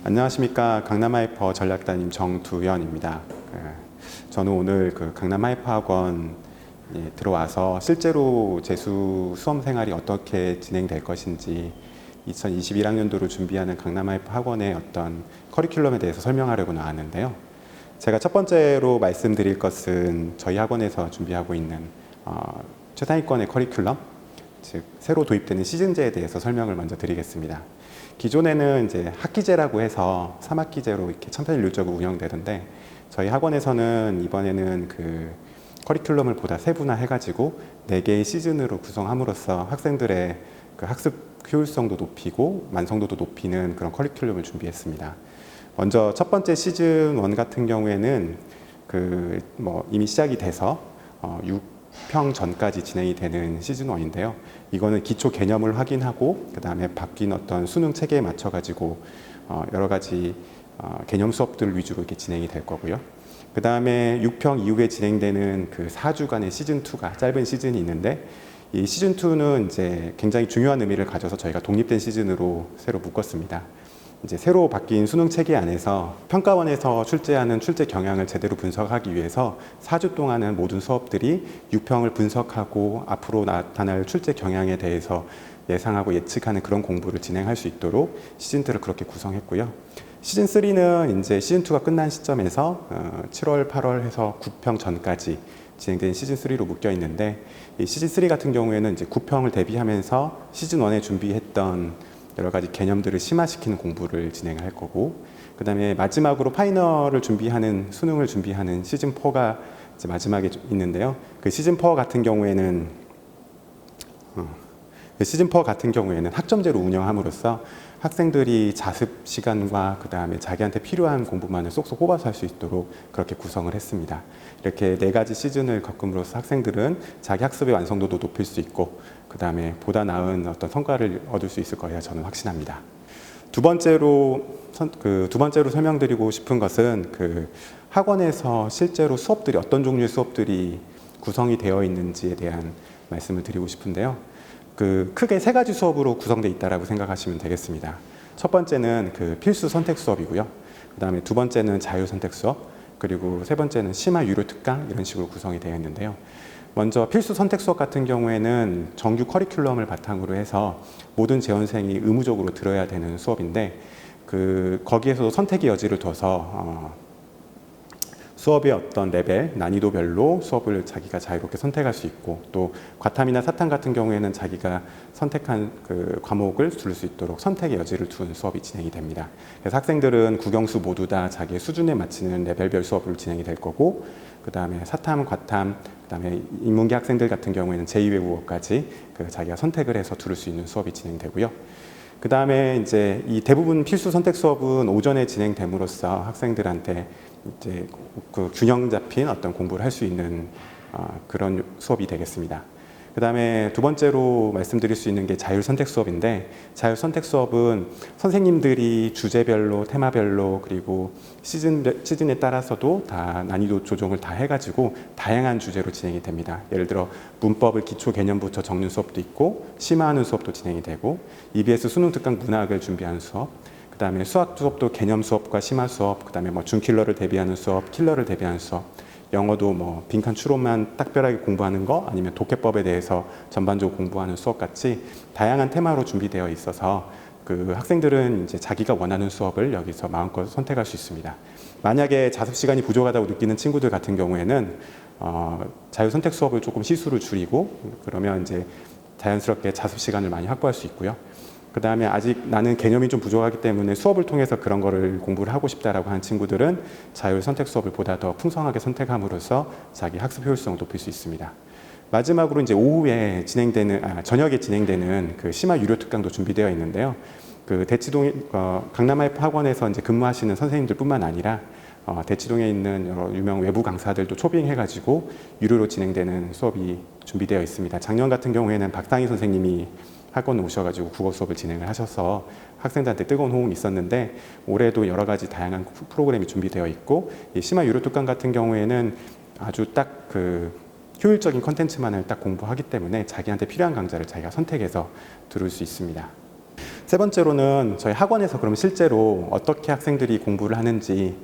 안녕하십니까. 강남하이퍼 전략단임 정두현입니다. 저는 오늘 강남하이퍼 학원 들어와서 실제로 재수 수험 생활이 어떻게 진행될 것인지 2021학년도를 준비하는 강남하이퍼 학원의 어떤 커리큘럼에 대해서 설명하려고 나왔는데요. 제가 첫 번째로 말씀드릴 것은 저희 학원에서 준비하고 있는 최상위권의 커리큘럼, 즉 새로 도입되는 시즌제에 대해서 설명을 먼저 드리겠습니다. 기존에는 이제 학기제라고 해서 3학기제로 이렇게 천편일률적으로 운영되던데, 저희 학원에서는 이번에는 커리큘럼을 보다 세분화해가지고 4개의 시즌으로 구성함으로써 학생들의 학습 효율성도 높이고 완성도도 높이는 그런 커리큘럼을 준비했습니다. 먼저 첫 번째 시즌 1 같은 경우에는 이미 시작이 돼서 6평 전까지 진행이 되는 시즌 1인데요. 이거는 기초 개념을 확인하고 그 다음에 바뀐 어떤 수능 체계에 맞춰 가지고 여러 가지 개념 수업들 위주로 이렇게 진행이 될 거고요. 그 다음에 6평 이후에 진행되는 4주간의 시즌 2가 짧은 시즌이 있는데, 이 시즌 2는 이제 굉장히 중요한 의미를 가져서 저희가 독립된 시즌으로 새로 묶었습니다. 이제 새로 바뀐 수능 체계 안에서 평가원에서 출제하는 출제 경향을 제대로 분석하기 위해서 4주 동안은 모든 수업들이 6평을 분석하고 앞으로 나타날 출제 경향에 대해서 예상하고 예측하는 그런 공부를 진행할 수 있도록 시즌2를 그렇게 구성했고요. 시즌3는 이제 시즌2가 끝난 시점에서 7월, 8월 해서 9평 전까지 진행된 시즌3로 묶여 있는데, 이 시즌3 같은 경우에는 이제 9평을 대비하면서 시즌1에 준비했던 여러 가지 개념들을 심화시키는 공부를 진행할 거고, 그 다음에 마지막으로 파이널을 준비하는, 수능을 준비하는 시즌4가 이제 마지막에 있는데요. 시즌4 같은 경우에는 학점제로 운영함으로써 학생들이 자습 시간과 그 다음에 자기한테 필요한 공부만을 쏙쏙 뽑아서 할 수 있도록 그렇게 구성을 했습니다. 이렇게 4가지 시즌을 겪음으로써 학생들은 자기 학습의 완성도도 높일 수 있고, 그 다음에 보다 나은 어떤 성과를 얻을 수 있을 거라 저는 확신합니다. 두 번째로 설명드리고 싶은 것은 학원에서 실제로 수업들이 어떤 종류의 수업들이 구성이 되어 있는지에 대한 말씀을 드리고 싶은데요. 크게 3가지 수업으로 구성되어 있다고 생각하시면 되겠습니다. 첫 번째는 필수 선택 수업이고요. 그 다음에 두 번째는 자유 선택 수업, 그리고 세 번째는 심화 유료 특강, 이런 식으로 구성이 되어 있는데요. 먼저 필수 선택 수업 같은 경우에는 정규 커리큘럼을 바탕으로 해서 모든 재원생이 의무적으로 들어야 되는 수업인데, 거기에서도 선택의 여지를 둬서 수업의 어떤 레벨, 난이도별로 수업을 자기가 자유롭게 선택할 수 있고, 또 과탐이나 사탐 같은 경우에는 자기가 선택한 과목을 들을 수 있도록 선택의 여지를 둔 수업이 진행이 됩니다. 그래서 학생들은 국영수 모두 다 자기의 수준에 맞추는 레벨별 수업을 진행이 될 거고, 그 다음에 사탐, 과탐, 그 다음에 인문계 학생들 같은 경우에는 제2외국어까지 자기가 선택을 해서 들을 수 있는 수업이 진행되고요. 그 다음에 이제 이 대부분 필수 선택 수업은 오전에 진행됨으로써 학생들한테 이제 균형 잡힌 어떤 공부를 할 수 있는 그런 수업이 되겠습니다. 그 다음에 두 번째로 말씀드릴 수 있는 게 자율 선택 수업인데, 자율 선택 수업은 선생님들이 주제별로, 테마별로, 그리고 시즌에 따라서도 다 난이도 조정을 다 해가지고 다양한 주제로 진행이 됩니다. 예를 들어 문법을 기초 개념부터 적는 수업도 있고, 심화하는 수업도 진행이 되고, EBS 수능 특강 문학을 준비하는 수업, 그 다음에 수학 수업도 개념 수업과 심화 수업, 그 다음에 준킬러를 대비하는 수업, 킬러를 대비하는 수업, 영어도 빈칸 추론만 딱별하게 공부하는 거, 아니면 독해법에 대해서 전반적으로 공부하는 수업 같이 다양한 테마로 준비되어 있어서 학생들은 이제 자기가 원하는 수업을 여기서 마음껏 선택할 수 있습니다. 만약에 자습 시간이 부족하다고 느끼는 친구들 같은 경우에는 자유 선택 수업을 조금 시수를 줄이고, 그러면 이제 자연스럽게 자습 시간을 많이 확보할 수 있고요. 그 다음에 아직 나는 개념이 좀 부족하기 때문에 수업을 통해서 그런 거를 공부를 하고 싶다라고 하는 친구들은 자율 선택 수업을 보다 더 풍성하게 선택함으로써 자기 학습 효율성을 높일 수 있습니다. 마지막으로 이제 오후에 저녁에 진행되는 심화 유료 특강도 준비되어 있는데요. 강남하이퍼 학원에서 이제 근무하시는 선생님들뿐만 아니라 대치동에 있는 여러 유명 외부 강사들도 초빙해가지고 유료로 진행되는 수업이 준비되어 있습니다. 작년 같은 경우에는 박상희 선생님이 학원 오셔가지고 국어 수업을 진행을 하셔서 학생들한테 뜨거운 호응이 있었는데, 올해도 여러 가지 다양한 프로그램이 준비되어 있고, 이 심화 유료 특강 같은 경우에는 아주 딱 효율적인 컨텐츠만을 딱 공부하기 때문에 자기한테 필요한 강좌를 자기가 선택해서 들을 수 있습니다. 세 번째로는 저희 학원에서 그럼 실제로 어떻게 학생들이 공부를 하는지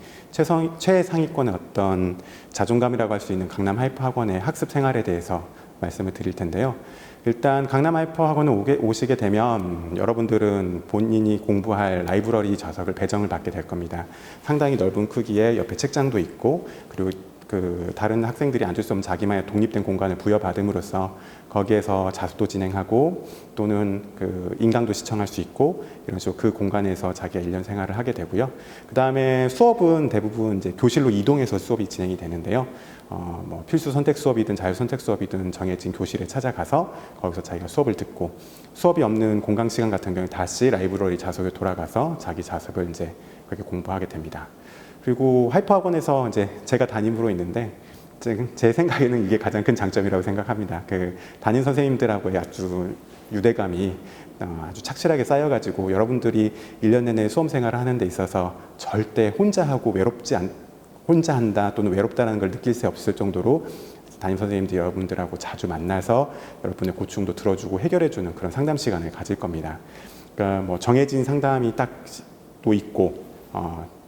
최상위권의 어떤 자존감이라고 할 수 있는 강남 하이퍼 학원의 학습 생활에 대해서 말씀을 드릴 텐데요. 일단 강남 하이퍼 학원에 오시게 되면 여러분들은 본인이 공부할 라이브러리 좌석을 배정을 받게 될 겁니다. 상당히 넓은 크기의 옆에 책장도 있고, 그리고 그 다른 학생들이 앉을 수 없는 자기만의 독립된 공간을 부여받음으로써 거기에서 자습도 진행하고 또는 그 인강도 시청할 수 있고, 이런 식으로 그 공간에서 자기가 1년 생활을 하게 되고요. 그 다음에 수업은 대부분 이제 교실로 이동해서 수업이 진행이 되는데요. 뭐 필수 선택 수업이든 자유 선택 수업이든 정해진 교실에 찾아가서 거기서 자기가 수업을 듣고, 수업이 없는 공강 시간 같은 경우에 다시 라이브러리 좌석에 돌아가서 자기 자습을 이제 그렇게 공부하게 됩니다. 그리고 하이퍼 학원에서 이제 제가 담임으로 있는데 제 생각에는 이게 가장 큰 장점이라고 생각합니다. 그 담임 선생님들하고의 아주 유대감이 아주 착실하게 쌓여가지고 여러분들이 1년 내내 수험 생활을 하는 데 있어서 절대 혼자 한다 또는 외롭다는 걸 느낄 수 없을 정도로 담임 선생님들이 여러분들하고 자주 만나서 여러분의 고충도 들어주고 해결해주는 그런 상담 시간을 가질 겁니다. 그러니까 뭐 정해진 상담이 딱 또 있고,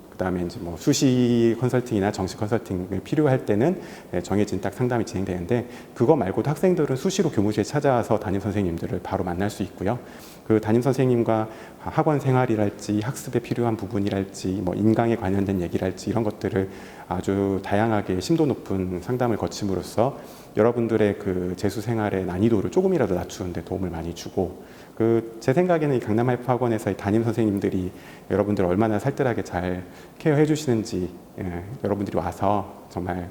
그다음에 이제 뭐 수시 컨설팅이나 정식 컨설팅이 필요할 때는 정해진 딱 상담이 진행되는데, 그거 말고도 학생들은 수시로 교무실에 찾아와서 담임 선생님들을 바로 만날 수 있고요. 그 담임 선생님과 학원 생활이랄지 학습에 필요한 부분이랄지 뭐 인강에 관련된 얘기랄지 이런 것들을 아주 다양하게 심도 높은 상담을 거침으로써 여러분들의 그 재수 생활의 난이도를 조금이라도 낮추는 데 도움을 많이 주고, 제 생각에는 이 강남 하이퍼 학원에서의 담임 선생님들이 여러분들을 얼마나 살뜰하게 잘 케어해 주시는지 여러분들이 와서 정말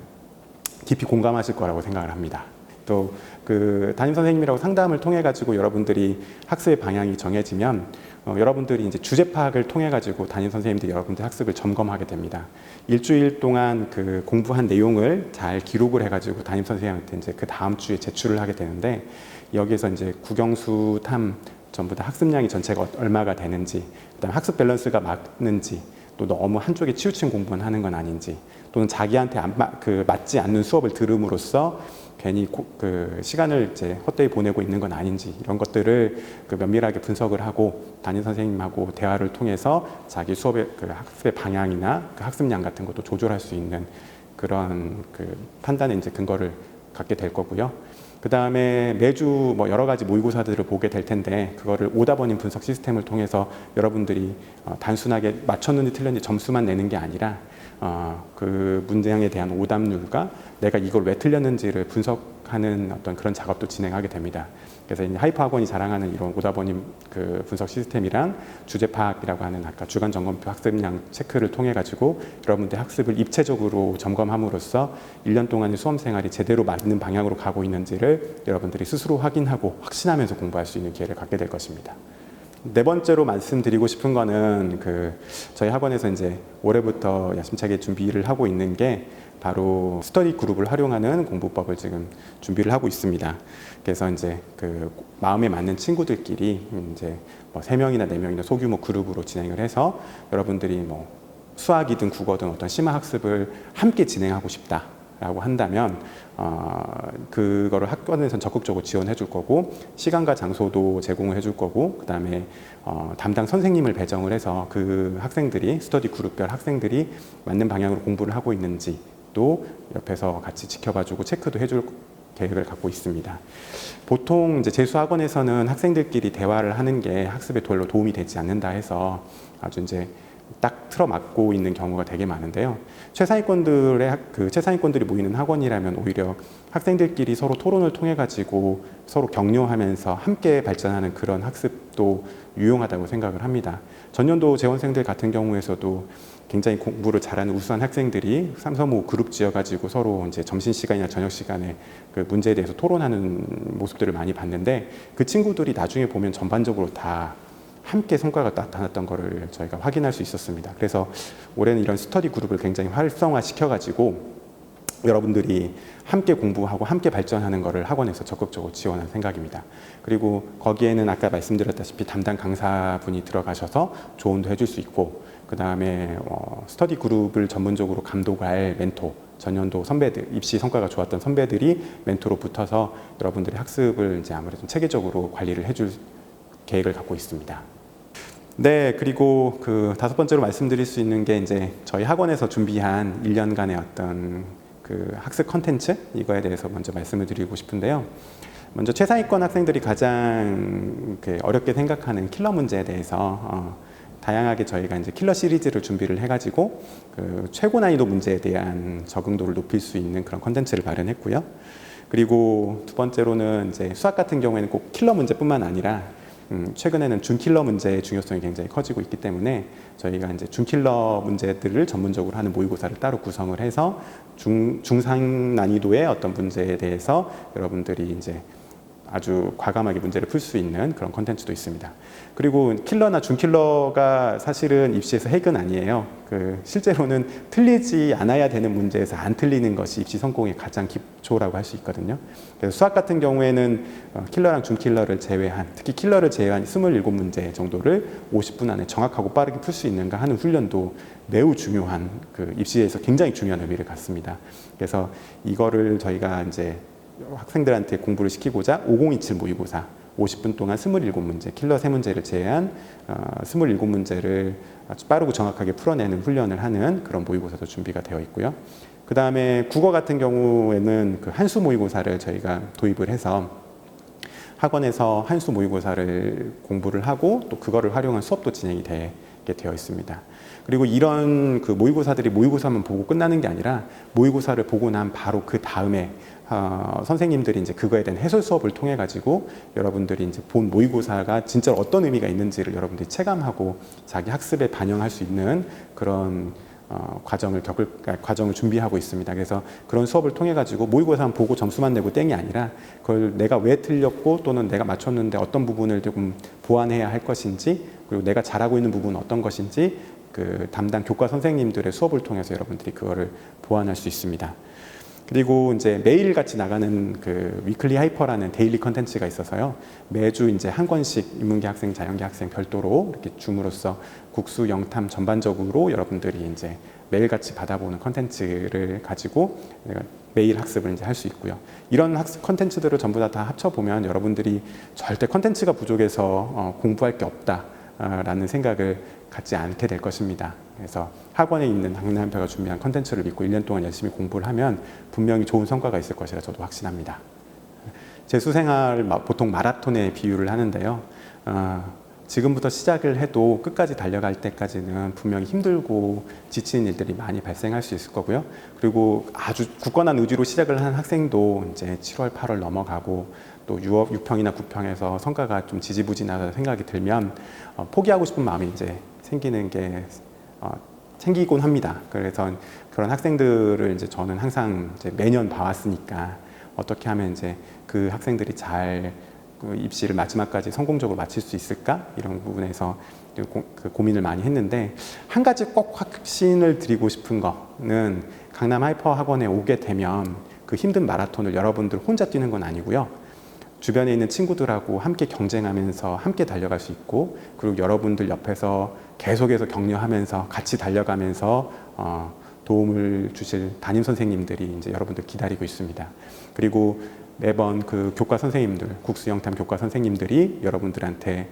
깊이 공감하실 거라고 생각을 합니다. 또 그 담임 선생님이라고 상담을 통해 가지고 여러분들이 학습의 방향이 정해지면 여러분들이 이제 주제 파악을 통해 가지고 담임 선생님들이 여러분들 학습을 점검하게 됩니다. 일주일 동안 그 공부한 내용을 잘 기록을 해 가지고 담임 선생님한테 이제 그 다음 주에 제출을 하게 되는데, 여기에서 이제 국영수 탐 전부 다 학습량이 전체가 얼마가 되는지, 그다음 학습 밸런스가 맞는지, 또 너무 한쪽에 치우친 공부만 하는 건 아닌지, 또는 자기한테 맞지 않는 수업을 들음으로써 괜히 그 시간을 이제 헛되이 보내고 있는 건 아닌지, 이런 것들을 그 면밀하게 분석을 하고 담임 선생님하고 대화를 통해서 자기 수업의 그 학습의 방향이나 그 학습량 같은 것도 조절할 수 있는 그런 그 판단의 이제 근거를 갖게 될 거고요. 그 다음에 매주 뭐 여러 가지 모의고사들을 보게 될 텐데, 그거를 오답원인 분석 시스템을 통해서 여러분들이 단순하게 맞췄는지 틀렸는지 점수만 내는 게 아니라 그 문제량에 대한 오답률과 내가 이걸 왜 틀렸는지를 분석하는 어떤 그런 작업도 진행하게 됩니다. 그래서 이제 하이퍼 학원이 자랑하는 이런 오답원인 그 분석 시스템이랑 주제 파악이라고 하는 아까 주간 점검표 학습량 체크를 통해 가지고 여러분들 학습을 입체적으로 점검함으로써 1년 동안의 수험 생활이 제대로 맞는 방향으로 가고 있는지를 여러분들이 스스로 확인하고 확신하면서 공부할 수 있는 기회를 갖게 될 것입니다. 네 번째로 말씀드리고 싶은 거는 저희 학원에서 이제 올해부터 야심차게 준비를 하고 있는 게 바로 스터디 그룹을 활용하는 공부법을 지금 준비를 하고 있습니다. 그래서 이제 그 마음에 맞는 친구들끼리 이제 뭐 3명이나 4명이나 소규모 그룹으로 진행을 해서 여러분들이 뭐 수학이든 국어든 어떤 심화 학습을 함께 진행하고 싶다라고 한다면 그거를 학원에서는 적극적으로 지원해 줄 거고, 시간과 장소도 제공을 해줄 거고, 그 다음에 담당 선생님을 배정을 해서 그 학생들이 스터디 그룹별 학생들이 맞는 방향으로 공부를 하고 있는지 또 옆에서 같이 지켜봐주고 체크도 해줄 계획을 갖고 있습니다. 보통 이제 재수학원에서는 학생들끼리 대화를 하는 게 학습에 별로 도움이 되지 않는다 해서 아주 이제 딱 틀어막고 있는 경우가 되게 많은데요. 최상위권들이 모이는 학원이라면 오히려 학생들끼리 서로 토론을 통해 가지고 서로 격려하면서 함께 발전하는 그런 학습도 유용하다고 생각을 합니다. 전년도 재원생들 같은 경우에서도 굉장히 공부를 잘하는 우수한 학생들이 삼삼오오 그룹 지어가지고 서로 이제 점심시간이나 저녁시간에 그 문제에 대해서 토론하는 모습들을 많이 봤는데, 그 친구들이 나중에 보면 전반적으로 다 함께 성과가 나타났던 것을 저희가 확인할 수 있었습니다. 그래서 올해는 이런 스터디 그룹을 굉장히 활성화시켜가지고 여러분들이 함께 공부하고 함께 발전하는 것을 학원에서 적극적으로 지원할 생각입니다. 그리고 거기에는 아까 말씀드렸다시피 담당 강사분이 들어가셔서 조언도 해줄 수 있고, 그 다음에 스터디 그룹을 전문적으로 감독할 멘토, 전년도 선배들, 입시 성과가 좋았던 선배들이 멘토로 붙어서 여러분들의 학습을 이제 아무래도 체계적으로 관리를 해줄 계획을 갖고 있습니다. 네, 그리고 그 다섯 번째로 말씀드릴 수 있는 게 이제 저희 학원에서 준비한 1년간의 어떤 그 학습 컨텐츠 이거에 대해서 먼저 말씀을 드리고 싶은데요. 먼저 최상위권 학생들이 가장 어렵게 생각하는 킬러 문제에 대해서 다양하게 저희가 이제 킬러 시리즈를 준비를 해가지고 그 최고 난이도 문제에 대한 적응도를 높일 수 있는 그런 컨텐츠를 마련했고요. 그리고 두 번째로는 이제 수학 같은 경우에는 꼭 킬러 문제뿐만 아니라 최근에는 준킬러 문제의 중요성이 굉장히 커지고 있기 때문에 저희가 이제 준킬러 문제들을 전문적으로 하는 모의고사를 따로 구성을 해서 중상 난이도의 어떤 문제에 대해서 여러분들이 이제 아주 과감하게 문제를 풀 수 있는 그런 컨텐츠도 있습니다. 그리고 킬러나 준킬러가 사실은 입시에서 핵은 아니에요. 실제로는 틀리지 않아야 되는 문제에서 안 틀리는 것이 입시 성공의 가장 기초라고 할 수 있거든요. 그래서 수학 같은 경우에는 킬러랑 준킬러를 제외한, 특히 킬러를 제외한 27문제 정도를 50분 안에 정확하고 빠르게 풀 수 있는가 하는 훈련도 매우 중요한 입시에서 굉장히 중요한 의미를 갖습니다. 그래서 이거를 저희가 이제 학생들한테 공부를 시키고자 5027 모의고사 50분 동안 27문제, 킬러 3문제를 제외한 27문제를 아주 빠르고 정확하게 풀어내는 훈련을 하는 그런 모의고사도 준비가 되어 있고요. 그 다음에 국어 같은 경우에는 그 한수 모의고사를 저희가 도입을 해서 학원에서 한수 모의고사를 공부를 하고 또 그거를 활용한 수업도 진행이 되게 되어 있습니다. 그리고 이런 그 모의고사들이 모의고사만 보고 끝나는 게 아니라 모의고사를 보고 난 바로 그 다음에 선생님들이 이제 그거에 대한 해설 수업을 통해 가지고 여러분들이 이제 본 모의고사가 진짜 어떤 의미가 있는지를 여러분들이 체감하고 자기 학습에 반영할 수 있는 그런 과정을 준비하고 있습니다. 그래서 그런 수업을 통해 가지고 모의고사만 보고 점수만 내고 땡이 아니라 그걸 내가 왜 틀렸고 또는 내가 맞췄는데 어떤 부분을 조금 보완해야 할 것인지 그리고 내가 잘하고 있는 부분은 어떤 것인지 그 담당 교과 선생님들의 수업을 통해서 여러분들이 그거를 보완할 수 있습니다. 그리고 이제 매일 같이 나가는 그 위클리 하이퍼라는 데일리 컨텐츠가 있어서요. 매주 이제 한 권씩 인문계 학생, 자연계 학생 별도로 이렇게 줌으로써 국수, 영탐 전반적으로 여러분들이 이제 매일 같이 받아보는 컨텐츠를 가지고 매일 학습을 이제 할 수 있고요. 이런 학습 컨텐츠들을 전부 다 합쳐보면 여러분들이 절대 컨텐츠가 부족해서 공부할 게 없다라는 생각을 갖지 않게 될 것입니다. 그래서 학원에 있는 학년표가 준비한 컨텐츠를 믿고 1년 동안 열심히 공부를 하면 분명히 좋은 성과가 있을 것이라 저도 확신합니다. 제 수생활 보통 마라톤에 비유를 하는데요. 지금부터 시작을 해도 끝까지 달려갈 때까지는 분명히 힘들고 지치는 일들이 많이 발생할 수 있을 거고요. 그리고 아주 굳건한 의지로 시작을 한 학생도 이제 7월, 8월 넘어가고 또 6평이나 9평에서 성과가 좀 지지부진하다 생각이 들면 포기하고 싶은 마음이 이제 생기곤 합니다. 그래서 그런 학생들을 이제 저는 항상 이제 매년 봐왔으니까 어떻게 하면 이제 그 학생들이 잘 그 입시를 마지막까지 성공적으로 마칠 수 있을까 이런 부분에서 고민을 많이 했는데 한 가지 꼭 확신을 드리고 싶은 거는 강남 하이퍼 학원에 오게 되면 그 힘든 마라톤을 여러분들 혼자 뛰는 건 아니고요. 주변에 있는 친구들하고 함께 경쟁하면서 함께 달려갈 수 있고 그리고 여러분들 옆에서 계속해서 격려하면서 같이 달려가면서 도움을 주실 담임 선생님들이 이제 여러분들 기다리고 있습니다. 그리고 매번 그 교과 선생님들, 국수 영탐 교과 선생님들이 여러분들한테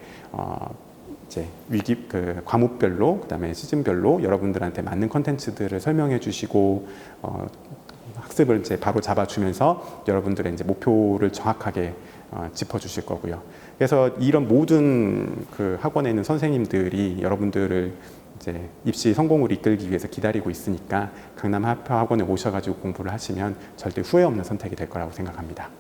이제 과목별로 그다음에 시즌별로 여러분들한테 맞는 컨텐츠들을 설명해 주시고 학습을 이제 바로 잡아주면서 여러분들의 이제 목표를 정확하게 짚어주실 거고요. 그래서 이런 모든 그 학원에 있는 선생님들이 여러분들을 이제 입시 성공을 이끌기 위해서 기다리고 있으니까 강남 하이퍼 학원에 오셔가지고 공부를 하시면 절대 후회 없는 선택이 될 거라고 생각합니다.